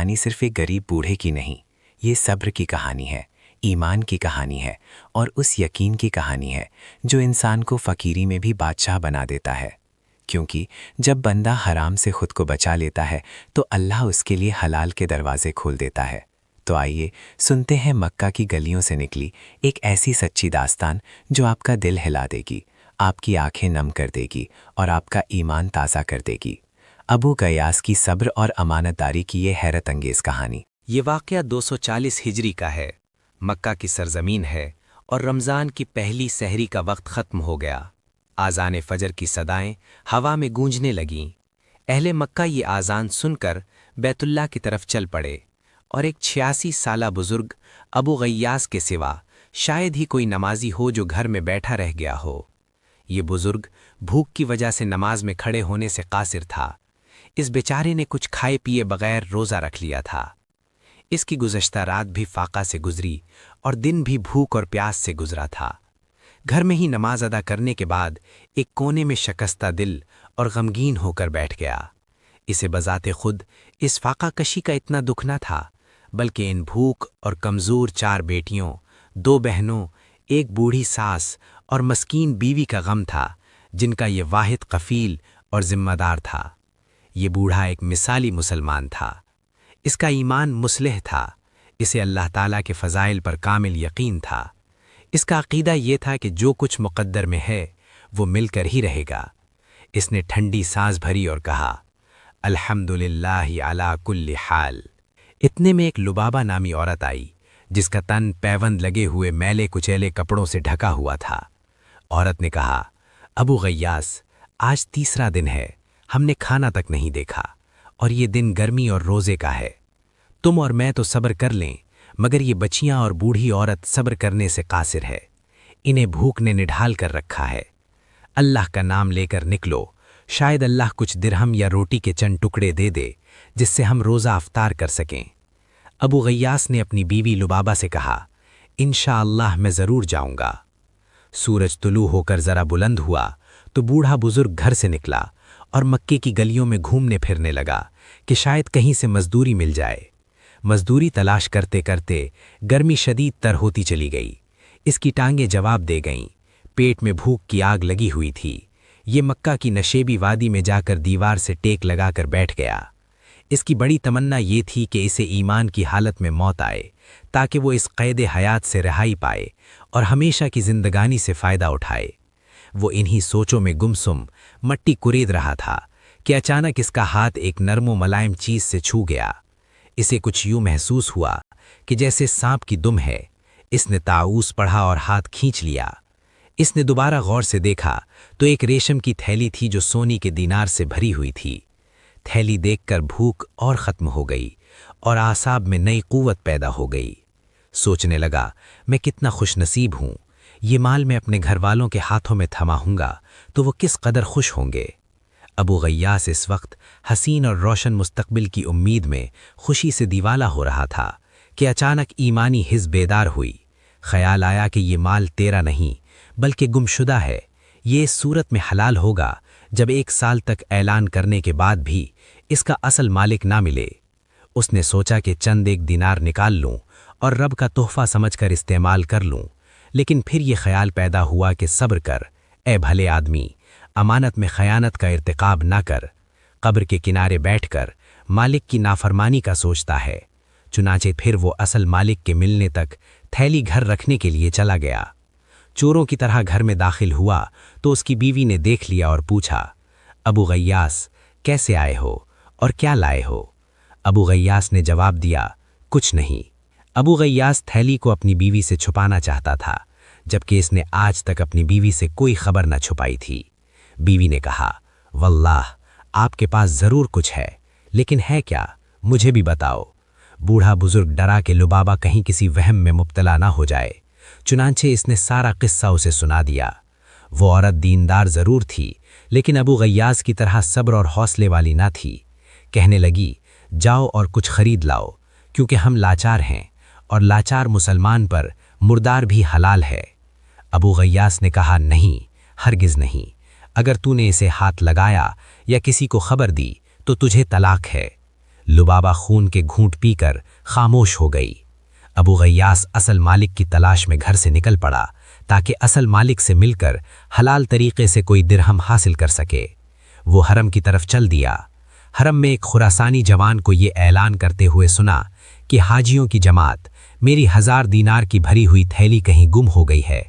کہانی صرف ایک غریب بوڑھے کی نہیں، یہ صبر کی کہانی ہے، ایمان کی کہانی ہے، اور اس یقین کی کہانی ہے جو انسان کو فقیری میں بھی بادشاہ بنا دیتا ہے۔ کیونکہ جب بندہ حرام سے خود کو بچا لیتا ہے تو اللہ اس کے لیے حلال کے دروازے کھول دیتا ہے۔ تو آئیے سنتے ہیں مکہ کی گلیوں سے نکلی ایک ایسی سچی داستان جو آپ کا دل ہلا دے گی، آپ کی آنکھیں نم کر دے گی اور آپ کا ایمان تازہ کر دے گی۔ ابو غیاس کی صبر اور امانت داری کی یہ حیرت انگیز کہانی۔ یہ واقعہ 240 ہجری کا ہے، مکہ کی سرزمین ہے اور رمضان کی پہلی سحری کا وقت ختم ہو گیا۔ آذان فجر کی صدائیں ہوا میں گونجنے لگیں۔ اہل مکہ یہ آذان سن کر بیت اللہ کی طرف چل پڑے، اور ایک 86 سالہ بزرگ ابو غیاس کے سوا شاید ہی کوئی نمازی ہو جو گھر میں بیٹھا رہ گیا ہو۔ یہ بزرگ بھوک کی وجہ سے نماز میں کھڑے ہونے سے قاصر تھا۔ اس بیچارے نے کچھ کھائے پیے بغیر روزہ رکھ لیا تھا۔ اس کی گزشتہ رات بھی فاقہ سے گزری اور دن بھی بھوک اور پیاس سے گزرا تھا۔ گھر میں ہی نماز ادا کرنے کے بعد ایک کونے میں شکستہ دل اور غمگین ہو کر بیٹھ گیا۔ اسے بذات خود اس فاقہ کشی کا اتنا دکھ نہ تھا، بلکہ ان بھوک اور کمزور 4 بیٹیوں، 2 بہنوں، ایک بوڑھی ساس اور مسکین بیوی کا غم تھا، جن کا یہ واحد کفیل اور ذمہ دار تھا۔ یہ بوڑھا ایک مثالی مسلمان تھا۔ اس کا ایمان مصلح تھا، اسے اللہ تعالیٰ کے فضائل پر کامل یقین تھا۔ اس کا عقیدہ یہ تھا کہ جو کچھ مقدر میں ہے وہ مل کر ہی رہے گا۔ اس نے ٹھنڈی سانس بھری اور کہا، الحمدللہ علی کل حال۔ اتنے میں ایک لبابہ نامی عورت آئی، جس کا تن پیوند لگے ہوئے میلے کچیلے کپڑوں سے ڈھکا ہوا تھا۔ عورت نے کہا، ابو غیاس، آج تیسرا دن ہے، ہم نے کھانا تک نہیں دیکھا، اور یہ دن گرمی اور روزے کا ہے۔ تم اور میں تو صبر کر لیں، مگر یہ بچیاں اور بوڑھی عورت صبر کرنے سے قاصر ہے۔ انہیں بھوک نے نڈھال کر رکھا ہے۔ اللہ کا نام لے کر نکلو، شاید اللہ کچھ درہم یا روٹی کے چند ٹکڑے دے دے جس سے ہم روزہ افطار کر سکیں۔ ابو غیاس نے اپنی بیوی لبابہ سے کہا، انشاءاللہ میں ضرور جاؤں گا۔ سورج طلوع ہو کر ذرا بلند ہوا تو بوڑھا بزرگ گھر سے نکلا اور مکے کی گلیوں میں گھومنے پھرنے لگا کہ شاید کہیں سے مزدوری مل جائے۔ مزدوری تلاش کرتے کرتے گرمی شدید تر ہوتی چلی گئی۔ اس کی ٹانگیں جواب دے گئیں، پیٹ میں بھوک کی آگ لگی ہوئی تھی۔ یہ مکہ کی نشیبی وادی میں جا کر دیوار سے ٹیک لگا کر بیٹھ گیا۔ اس کی بڑی تمنا یہ تھی کہ اسے ایمان کی حالت میں موت آئے، تاکہ وہ اس قید حیات سے رہائی پائے اور ہمیشہ کی زندگانی سے فائدہ اٹھائے۔ وہ انہی سوچوں میں گمسم مٹی کرید رہا تھا کہ اچانک اس کا ہاتھ ایک نرم و ملائم چیز سے چھو گیا۔ اسے کچھ یوں محسوس ہوا کہ جیسے سانپ کی دم ہے۔ اس نے طاؤس پڑھا اور ہاتھ کھینچ لیا۔ اس نے دوبارہ غور سے دیکھا تو ایک ریشم کی تھیلی تھی جو سونے کے دینار سے بھری ہوئی تھی۔ تھیلی دیکھ کر بھوک اور ختم ہو گئی اور اعصاب میں نئی قوت پیدا ہو گئی۔ سوچنے لگا، میں کتنا خوش نصیب ہوں، یہ مال میں اپنے گھر والوں کے ہاتھوں میں تھما ہوں گا تو وہ کس قدر خوش ہوں گے۔ ابو غیاس اس وقت حسین اور روشن مستقبل کی امید میں خوشی سے دیوالا ہو رہا تھا کہ اچانک ایمانی حس بیدار ہوئی۔ خیال آیا کہ یہ مال تیرا نہیں بلکہ گمشدہ ہے۔ یہ اس صورت میں حلال ہوگا جب 1 سال تک اعلان کرنے کے بعد بھی اس کا اصل مالک نہ ملے۔ اس نے سوچا کہ چند 1 دینار نکال لوں اور رب کا تحفہ سمجھ کر استعمال کر لوں، لیکن پھر یہ خیال پیدا ہوا کہ صبر کر اے بھلے آدمی، امانت میں خیانت کا ارتکاب نہ کر۔ قبر کے کنارے بیٹھ کر مالک کی نافرمانی کا سوچتا ہے۔ چنانچہ پھر وہ اصل مالک کے ملنے تک تھیلی گھر رکھنے کے لیے چلا گیا۔ چوروں کی طرح گھر میں داخل ہوا تو اس کی بیوی نے دیکھ لیا اور پوچھا، ابو غیاس، کیسے آئے ہو اور کیا لائے ہو؟ ابو غیاس نے جواب دیا، کچھ نہیں۔ ابو غیاس تھیلی کو اپنی بیوی سے چھپانا چاہتا تھا، جبکہ اس نے آج تک اپنی بیوی سے کوئی خبر نہ چھپائی تھی۔ بیوی نے کہا، واللہ آپ کے پاس ضرور کچھ ہے، لیکن ہے کیا؟ مجھے بھی بتاؤ۔ بوڑھا بزرگ ڈرا کہ لبابہ کہیں کسی وہم میں مبتلا نہ ہو جائے، چنانچہ اس نے سارا قصہ اسے سنا دیا۔ وہ عورت دیندار ضرور تھی، لیکن ابو غیاس کی طرح صبر اور حوصلے والی نہ تھی۔ کہنے لگی، جاؤ اور کچھ خرید لاؤ، کیونکہ ہم لاچار ہیں، اور لاچار مسلمان پر مردار بھی حلال ہے۔ ابو غیاس نے کہا، نہیں، ہرگز نہیں۔ اگر تو نے اسے ہاتھ لگایا یا کسی کو خبر دی تو تجھے طلاق ہے۔ लुबाबा खून के घूंट पीकर खामोश हो गई। अबू गयास असल मालिक की तलाश में घर से निकल पड़ा ताकि असल मालिक से मिलकर हलाल तरीके से कोई दिरहम हासिल कर सके। वो हरम की तरफ चल दिया। हरम में एक खुरासानी जवान को ये ऐलान करते हुए सुना कि हाजियों की जमात मेरी 1000 दीनार की भरी हुई थैली कहीं गुम हो गई है।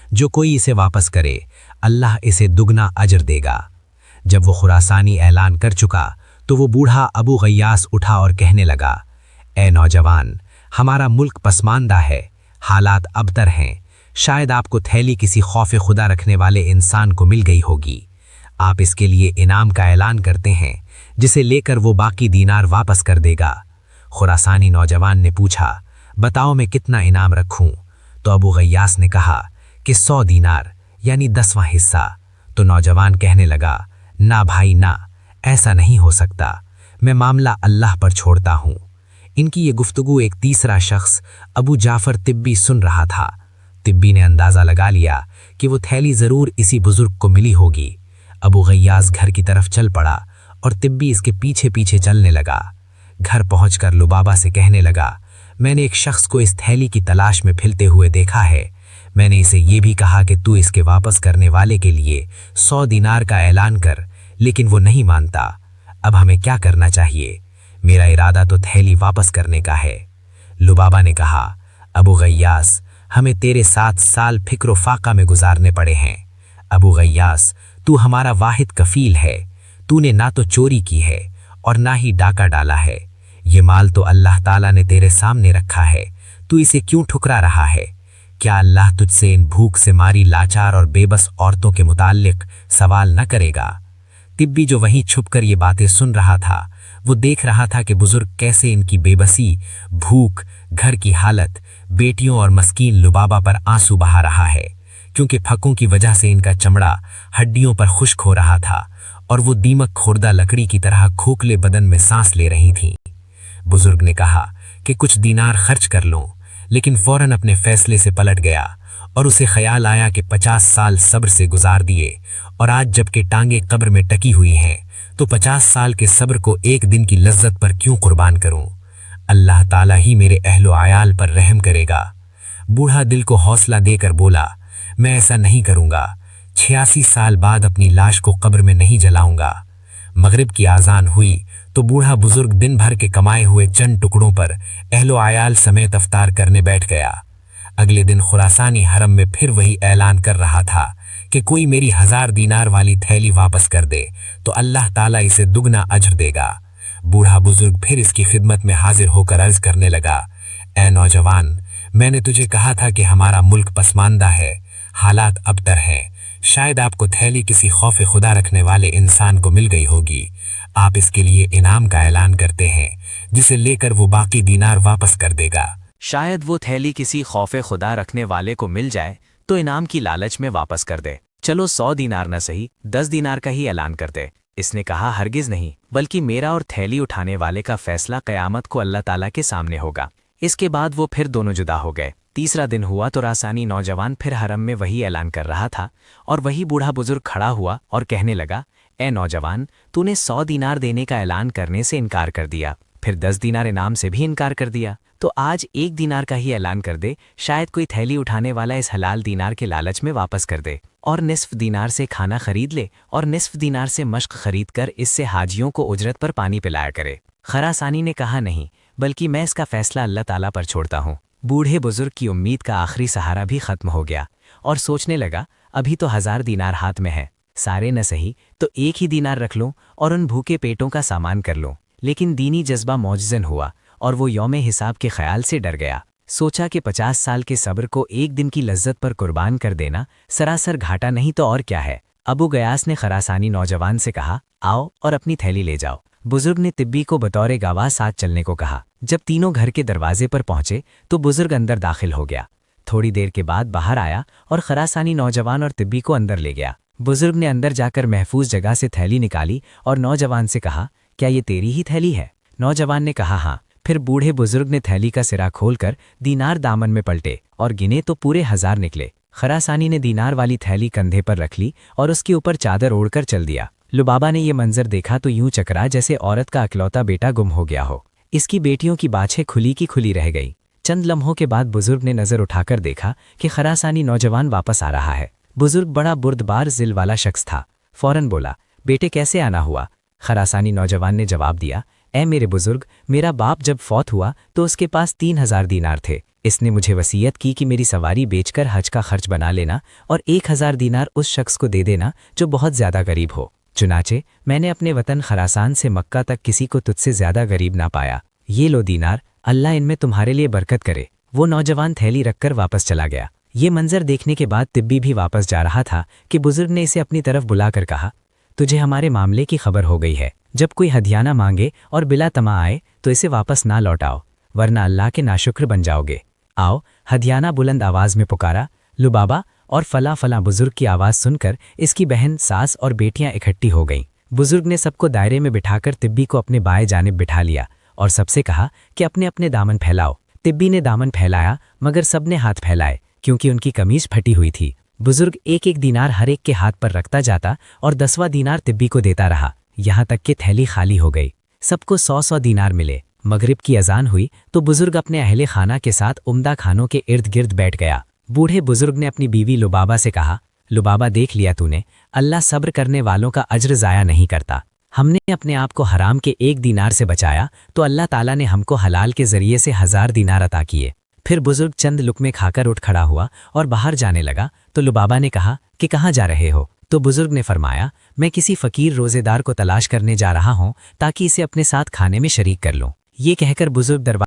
जो कोई इसे वापस करे अल्लाह इसे दुगना अजर देगा। जब वो खुरासानी ऐलान कर चुका तो वो बूढ़ा अबू गयास उठा और कहने लगा, ए नौजवान, हमारा मुल्क पसमानदा है, हालात अबतर हैं। शायद आपको थैली किसी खौफ खुदा रखने वाले इंसान को मिल गई होगी। आप इसके लिए इनाम का ऐलान करते हैं जिसे लेकर वो बाकी दीनार वापस कर देगा। खुरासानी नौजवान ने पूछा, बताओ मैं कितना इनाम रखूं? तो अबू गयास ने कहा कि 100 दीनार यानी 10वां हिस्सा। तो नौजवान कहने लगा, ना भाई ना, ऐसा नहीं हो सकता, मैं मामला अल्लाह पर छोड़ता हूँ। इनकी ये गुफ्तगू एक तीसरा शख्स अबू जाफर तिब्बी सुन रहा था। तिब्बी ने अंदाज़ा लगा लिया कि वो थैली ज़रूर इसी बुजुर्ग को मिली होगी। अबू गयास घर की तरफ चल पड़ा और तिब्बी इसके पीछे पीछे चलने लगा। घर पहुंचकर लुबाबा से कहने लगा, मैंने एक शख्स को इस थैली की तलाश में फिरते हुए देखा है। मैंने इसे ये भी कहा कि तू इसके वापस करने वाले के लिए 100 दीनार का ऐलान कर, लेकिन वो नहीं मानता। अब हमें क्या करना चाहिए? मेरा इरादा तो थैली वापस करने का है। लुबाबा ने कहा, अबू गयास, हमें तेरे 7 साल फिक्र फाका में गुजारने पड़े हैं। अबू गयास, तू हमारा वाहिद कफील है। तूने ना तो चोरी की है और ना ही डाका डाला है। ये माल तो अल्लाह ताला ने तेरे सामने रखा है, तू इसे क्यों ठुकरा रहा है? क्या अल्लाह तुझसे इन भूख से मारी लाचार और बेबस औरतों के मुताल्लिक सवाल न करेगा? तिब्बी जो वहीं छुपकर ये बातें सुन रहा था, वो देख रहा था कि बुजुर्ग कैसे इनकी बेबसी, भूख, घर की हालत, बेटियों और मस्कीन लुबाबा पर आंसू बहा रहा है, क्योंकि फकों की वजह से इनका चमड़ा हड्डियों पर खुश्क हो रहा था और वो दीमक खुर्दा लकड़ी की तरह खोखले बदन में सांस ले रही थीं। बुजुर्ग ने कहा कि कुछ दीनार खर्च कर लो, लेकिन फौरन अपने फैसले से पलट गया और उसे ख्याल आया कि 50 साल सब्र से गुजार दिए और आज जबकि टांगे कब्र में टकी हुई हैं तो 50 साल के सब्र को एक दिन की लज्जत पर क्यों कुर्बान करूं? अल्लाह ताला ही मेरे अहलो आयाल पर रहम करेगा। बूढ़ा दिल को हौसला देकर बोला, मैं ऐसा नहीं करूंगा। 86 साल बाद अपनी लाश को कब्र में नहीं जलाऊंगा। मगरिब की आजान हुई तो बूढ़ा बुजुर्ग दिन भर के कमाए हुए चंद टुकड़ों पर अहलो आयाल समेत अफ्तार करने बैठ गया। अगले दिन खुरासानी हरम में फिर वही ऐलान कर रहा था कि कोई मेरी 1000 दीनार वाली थैली वापस कर दे तो अल्लाह ताला इसे दुगना अजर देगा। बूढ़ा बुजुर्ग फिर इसकी खिदमत में हाजिर होकर अर्ज करने लगा, ए नौजवान, मैंने तुझे कहा था कि हमारा मुल्क पसमानदा है, हालात अबतर हैं। शायद आपको थैली किसी खौफ खुदा रखने वाले इंसान को मिल गई होगी। आप इसके लिए इनाम का ऐलान करते हैं जिसे लेकर वो बाकी दीनार वापस कर देगा। शायद वो थैली किसी खौफ खुदा रखने वाले को मिल जाए तो इनाम की लालच में वापस कर दे। चलो 100 दीनार न सही 10 दीनार का ही ऐलान कर दे। इसने कहा, हरगिज नहीं, बल्कि मेरा और थैली उठाने वाले का फैसला क़यामत को अल्लाह ताला के सामने होगा। इसके बाद वो फिर दोनों जुदा हो गए। तीसरा दिन हुआ तो रासानी नौजवान फिर हरम में वही ऐलान कर रहा था और वही बूढ़ा बुजुर्ग खड़ा हुआ और कहने लगा, ए नौजवान, तूने 100 दीनार देने का ऐलान करने से इनकार कर दिया, फिर 10 दीनार इनाम से भी इनकार कर दिया, तो आज 1 दीनार का ही ऐलान कर दे। शायद कोई थैली उठाने वाला इस हलाल दीनार के लालच में वापस कर दे और निस्फ दीनार से खाना खरीद ले और निस्फ दीनार से मश्क खरीद कर इससे हाजियों को उजरत पर पानी पिलाया करे। खरासानी ने कहा, नहीं, बल्कि मैं इसका फैसला अल्लाह ताला पर छोड़ता हूँ। बूढ़े बुजुर्ग की उम्मीद का आखिरी सहारा भी खत्म हो गया और सोचने लगा, अभी तो 1000 दीनार हाथ में है, सारे न सही तो 1 ही दीनार रख लो और उन भूखे पेटों का सामान कर लो। लेकिन दीनी जज्बा मौजज़न हुआ और वो यौम हिसाब के ख्याल से डर गया। सोचा कि 50 साल के सब्र को एक दिन की लज्जत पर कुर्बान कर देना सरासर घाटा नहीं तो और क्या है। अबू गयास ने खरासानी नौजवान से कहा, आओ और अपनी थैली ले जाओ। बुजुर्ग ने तिब्बी को बतौर गवाह साथ चलने को कहा। जब तीनों घर के दरवाजे पर पहुंचे तो बुजुर्ग अंदर दाखिल हो गया। थोड़ी देर के बाद बाहर आया और खरासानी नौजवान और तिब्बी को अंदर ले गया। बुजुर्ग ने अंदर जाकर महफूज जगह से थैली निकाली और नौजवान से कहा, क्या ये तेरी ही थैली है? नौजवान ने कहा, हाँ। फिर बूढ़े बुजुर्ग ने थैली का सिरा खोलकर दीनार दामन में पलटे और गिने तो पूरे 1000 निकले। खरासानी ने दीनार वाली थैली कंधे पर रख ली और उसके ऊपर चादर ओढ़कर चल दिया। लुबाबा ने ये मंजर देखा तो यूं चकरा जैसे औरत का अकलौता बेटा गुम हो गया हो। इसकी बेटियों की बाछें खुली की खुली रह गई। चंद लम्हों के बाद बुजुर्ग ने नजर उठाकर देखा कि खरासानी नौजवान वापस आ रहा है। बुजुर्ग बड़ा बुर्दबार जिल वाला शख्स था। फौरन बोला, बेटे कैसे आना हुआ? खरासानी नौजवान ने जवाब दिया, ए मेरे बुजुर्ग, मेरा बाप जब फौत हुआ तो उसके पास 3000 दीनार थे। इसने मुझे वसीयत की कि मेरी सवारी बेचकर हज का खर्च बना लेना और 1000 दीनार उस शख्स को दे देना जो बहुत ज़्यादा गरीब हो। चुनाचे मैंने अपने वतन खरासान से मक्का तक किसी को तुझसे ज़्यादा गरीब ना पाया। ये लो दीनार, अल्लाह इनमें तुम्हारे लिए बरकत करे। वो नौजवान थैली रखकर वापस चला गया। ये मंजर देखने के बाद तिब्बी भी वापस जा रहा था कि बुजुर्ग ने इसे अपनी तरफ बुलाकर कहा, तुझे हमारे मामले की खबर हो गई है। जब कोई हदियाना मांगे और बिला तमा आए तो इसे वापस ना लौटाओ, वरना अल्लाह के नाशुक्र बन जाओगे। आओ। हदियाना बुलंद आवाज़ में पुकारा, लुबाबा और फला फला। बुजुर्ग की आवाज़ सुनकर इसकी बहन, सास और बेटियां इकट्ठी हो गईं। बुजुर्ग ने सबको दायरे में बिठाकर तिब्बी को अपने बाएं जानिब बिठा लिया और सबसे कहा कि अपने अपने दामन फैलाओ। तिब्बी ने दामन फैलाया मगर सबने हाथ फैलाए क्योंकि उनकी कमीज फटी हुई थी। बुजुर्ग एक एक दीनार हर एक के हाथ पर रखता जाता और 10वां दीनार तिब्बी को देता रहा, यहाँ तक कि थैली खाली हो गई। सबको 100-100 दीनार मिले। मगरिब की अजान हुई तो बुजुर्ग अपने अहले खाना के साथ उम्दा खानों के इर्द गिर्द बैठ गया। बूढ़े बुजुर्ग ने अपनी बीवी लुबाबा से कहा, लुबाबा देख लिया तूने, अल्लाह सब्र करने वालों का अज्र ज़ाया नहीं करता। हमने अपने आप को हराम के 1 दीनार से बचाया तो अल्लाह ताला ने हमको हलाल के ज़रिए से 1000 दीनार अता किए। फिर बुजुर्ग चंद लुकमे खाकर उठ खड़ा हुआ और बाहर जाने लगा तो लुबाबा ने कहा कि कहाँ जा रहे हो? तो बुजुर्ग ने फरमाया, मैं किसी फ़कीर रोज़ेदार को तलाश करने जा रहा हूँ ताकि इसे अपने साथ खाने में शरीक कर लूँ। ये कहकर बुजुर्ग दरबार